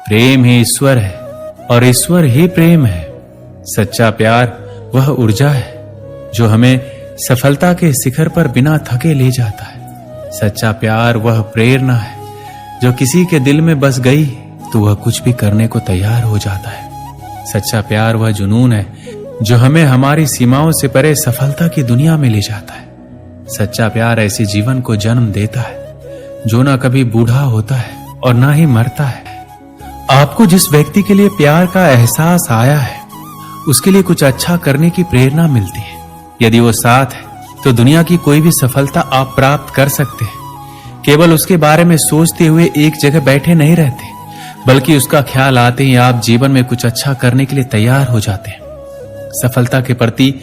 प्रेम ही ईश्वर है और ईश्वर ही प्रेम है। सच्चा प्यार वह ऊर्जा है जो हमें सफलता के शिखर पर बिना थके ले जाता है। सच्चा प्यार वह प्रेरणा है जो किसी के दिल में बस गई तो वह कुछ भी करने को तैयार हो जाता है। सच्चा प्यार वह जुनून है जो हमें हमारी सीमाओं से परे सफलता की दुनिया में ले जाता है। सच्चा प्यार ऐसे जीवन को जन्म देता है जो ना कभी बूढ़ा होता है और ना ही मरता है। आपको जिस व्यक्ति के लिए प्यार का एहसास आया है उसके लिए कुछ अच्छा करने की प्रेरणा मिलती है। यदि वो साथ है तो दुनिया की कोई भी सफलता आप प्राप्त कर सकते हैं। केवल उसके बारे में सोचते हुए एक जगह बैठे नहीं रहते, बल्कि उसका ख्याल आते ही आप जीवन में कुछ अच्छा करने के लिए तैयार हो जाते हैं। सफलता के प्रति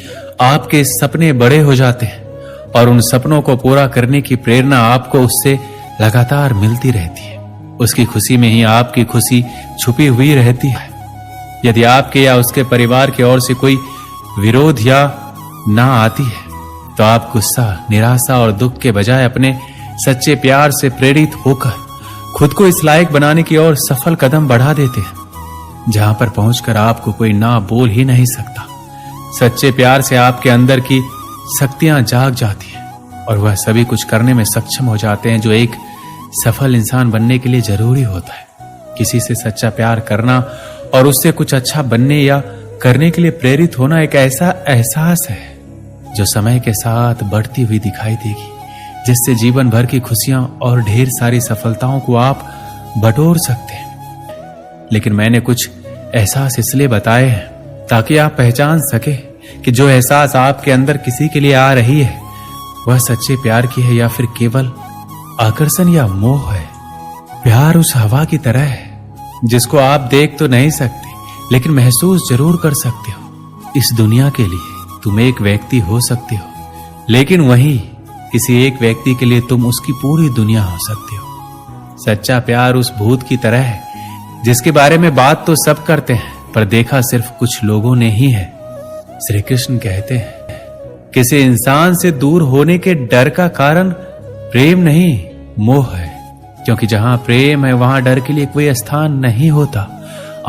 आपके सपने बड़े हो जाते हैं और उन सपनों को पूरा करने की प्रेरणा आपको उससे लगातार मिलती रहती है। उसकी खुशी में ही आपकी खुशी छुपी हुई रहती है। यदि आपके या उसके परिवार की ओर से कोई विरोध या ना आती है तो आप गुस्सा, निराशा और दुख के बजाय अपने सच्चे प्यार से प्रेरित होकर खुद को इस लायक बनाने की ओर सफल कदम बढ़ा देते हैं जहां पर पहुंचकर आपको कोई ना बोल ही नहीं सकता। सच्चे प्यार से आपके अंदर की शक्तियां जाग जाती हैं और वह सभी कुछ करने में सक्षम हो जाते हैं जो एक सफल इंसान बनने के लिए जरूरी होता है। किसी से सच्चा प्यार करना और उससे कुछ अच्छा बनने या करने के लिए प्रेरित होना एक ऐसा एहसास है जो समय के साथ बढ़ती हुई दिखाई देगी, जिससे जीवन भर की खुशियां और ढेर सारी सफलताओं को आप बटोर सकते हैं। लेकिन मैंने कुछ एहसास इसलिए बताए हैं ताकि आप पहचान सके कि जो एहसास आपके अंदर किसी के लिए आ रही है वह सच्चे प्यार की है या फिर केवल आकर्षण या मोह है। प्यार उस हवा की तरह है जिसको आप देख तो नहीं सकते लेकिन महसूस जरूर कर सकते हो। इस दुनिया के लिए तुम एक व्यक्ति हो सकते हो, लेकिन वहीं किसी एक व्यक्ति के लिए तुम उसकी पूरी दुनिया हो सकते हो। सच्चा प्यार उस भूत की तरह है जिसके बारे में बात तो सब करते हैं पर देखा सिर्फ कुछ लोगों ने ही है। श्री कृष्ण कहते हैं, किसी इंसान से दूर होने के डर का कारण प्रेम नहीं मोह है, क्योंकि जहां प्रेम है वहां डर के लिए कोई स्थान नहीं होता।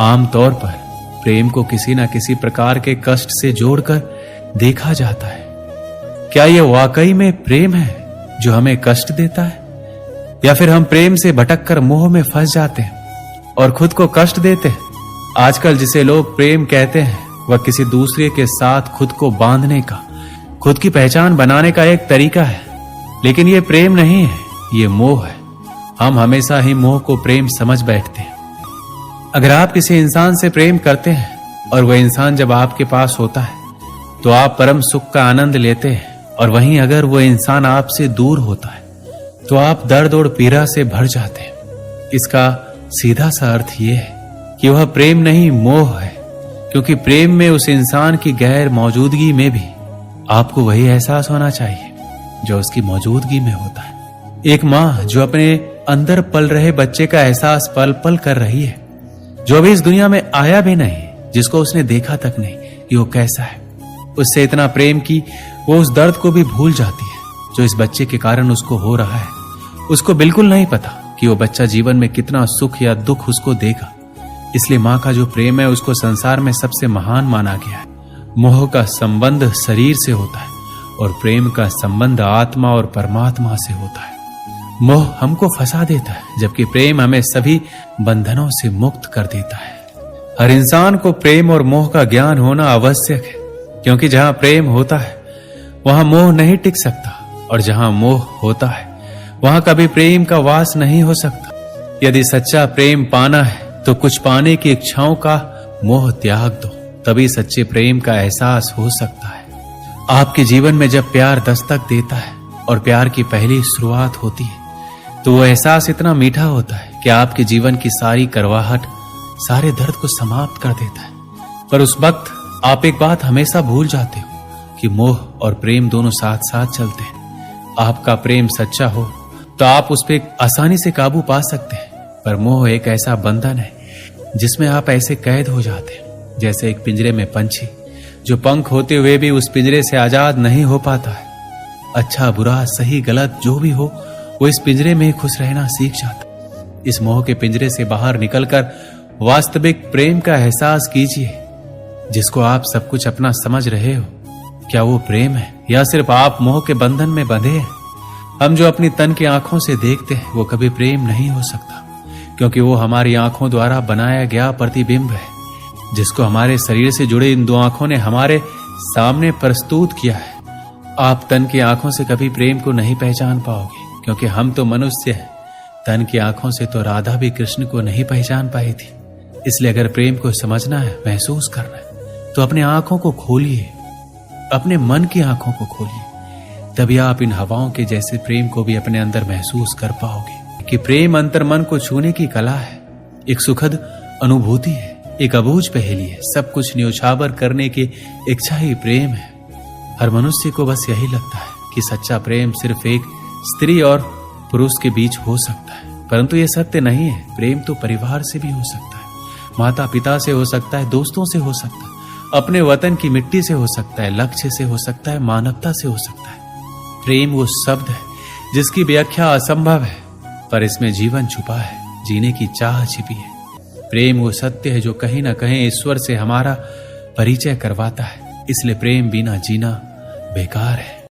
आमतौर पर प्रेम को किसी न किसी प्रकार के कष्ट से जोड़कर देखा जाता है। क्या यह वाकई में प्रेम है जो हमें कष्ट देता है, या फिर हम प्रेम से भटककर मोह में फंस जाते हैं और खुद को कष्ट देते हैं? आजकल जिसे लोग प्रेम कहते हैं वह किसी दूसरे के साथ खुद को बांधने का, खुद की पहचान बनाने का एक तरीका है, लेकिन यह प्रेम नहीं है, यह मोह है। हम हमेशा ही मोह को प्रेम समझ बैठते हैं। अगर आप किसी इंसान से प्रेम करते हैं और वह इंसान जब आपके पास होता है तो आप परम सुख का आनंद लेते हैं, और वहीं अगर वह इंसान आपसे दूर होता है तो आप दर्द और पीड़ा से भर जाते हैं। इसका सीधा सा अर्थ यह है कि वह प्रेम नहीं मोह है, क्योंकि प्रेम में उस इंसान की गैर मौजूदगी में भी आपको वही एहसास होना चाहिए जो उसकी मौजूदगी में होता है। एक माँ जो अपने अंदर पल रहे बच्चे का एहसास पल पल कर रही है, जो अभी इस दुनिया में आया भी नहीं, जिसको उसने देखा तक नहीं कि वो कैसा है, उससे इतना प्रेम कि वो उस दर्द को भी भूल जाती है जो इस बच्चे के कारण उसको हो रहा है। उसको बिल्कुल नहीं पता कि वो बच्चा जीवन में कितना सुख या दुख उसको देगा। इसलिए माँ का जो प्रेम है उसको संसार में सबसे महान माना गया है। मोह का संबंध शरीर से होता है और प्रेम का संबंध आत्मा और परमात्मा से होता है। मोह हमको फंसा देता है, जबकि प्रेम हमें सभी बंधनों से मुक्त कर देता है। हर इंसान को प्रेम और मोह का ज्ञान होना आवश्यक है, क्योंकि जहां प्रेम होता है वहां मोह नहीं टिक सकता, और जहां मोह होता है वहां कभी प्रेम का वास नहीं हो सकता। यदि सच्चा प्रेम पाना है तो कुछ पाने की इच्छाओं का मोह त्याग दो, तभी सच्चे प्रेम का एहसास हो सकता है। आपके जीवन में जब प्यार दस्तक देता है और प्यार की पहली शुरुआत होती है तो वो एहसास इतना मीठा होता है कि आपके जीवन की सारी करवाहट, सारे दर्द को समाप्त कर देता है। पर उस वक्त आप एक बात हमेशा भूल जाते हो कि मोह और प्रेम दोनों साथ साथ चलते हैं। आपका प्रेम सच्चा हो तो आप उस पर आसानी से काबू पा सकते हैं, पर मोह एक ऐसा बंधन है जिसमें आप ऐसे कैद हो जाते हैं जैसे एक पिंजरे में पंछी जो पंख होते हुए भी उस पिंजरे से आजाद नहीं हो पाता है। अच्छा बुरा सही गलत जो भी हो वो इस पिंजरे में खुश रहना सीख जाता। इस मोह के पिंजरे से बाहर निकलकर वास्तविक प्रेम का एहसास कीजिए, जिसको आप सब कुछ अपना समझ रहे हो। क्या वो प्रेम है या सिर्फ आप मोह के बंधन में बंधे हैं? हम जो अपनी तन की आंखों से देखते हैं वो कभी प्रेम नहीं हो सकता, क्योंकि वो हमारी आंखों द्वारा बनाया गया प्रतिबिंब है, जिसको हमारे शरीर से जुड़े इन दो आंखों ने हमारे सामने प्रस्तुत किया है। आप तन की आंखों से कभी प्रेम को नहीं पहचान पाओगे, क्योंकि हम तो मनुष्य हैं। तन की आंखों से तो राधा भी कृष्ण को नहीं पहचान पाई थी। इसलिए अगर प्रेम को समझना है, महसूस करना है, तो अपने आंखों को खोलिए, अपने मन की आंखों को खोलिए। तभी आप इन हवाओं के जैसे प्रेम को भी अपने अंदर महसूस कर पाओगे कि प्रेम अंतर मन को छूने की कला है, एक सुखद अनुभूति है, एक अबूझ पहेली है। सब कुछ न्योछावर करने की इच्छा ही प्रेम है। हर मनुष्य को बस यही लगता है कि सच्चा प्रेम सिर्फ एक स्त्री और पुरुष के बीच हो सकता है, परंतु यह सत्य नहीं है। प्रेम तो परिवार से भी हो सकता है, माता पिता से हो सकता है, दोस्तों से हो सकता है, अपने वतन की मिट्टी से हो सकता है, लक्ष्य से हो सकता है, मानवता से हो सकता है। प्रेम वो शब्द है जिसकी व्याख्या असंभव है, पर इसमें जीवन छुपा है, जीने की चाह छिपी है। प्रेम वो सत्य है जो कहीं ना कहीं ईश्वर से हमारा परिचय करवाता है। इसलिए प्रेम बिना जीना बेकार है।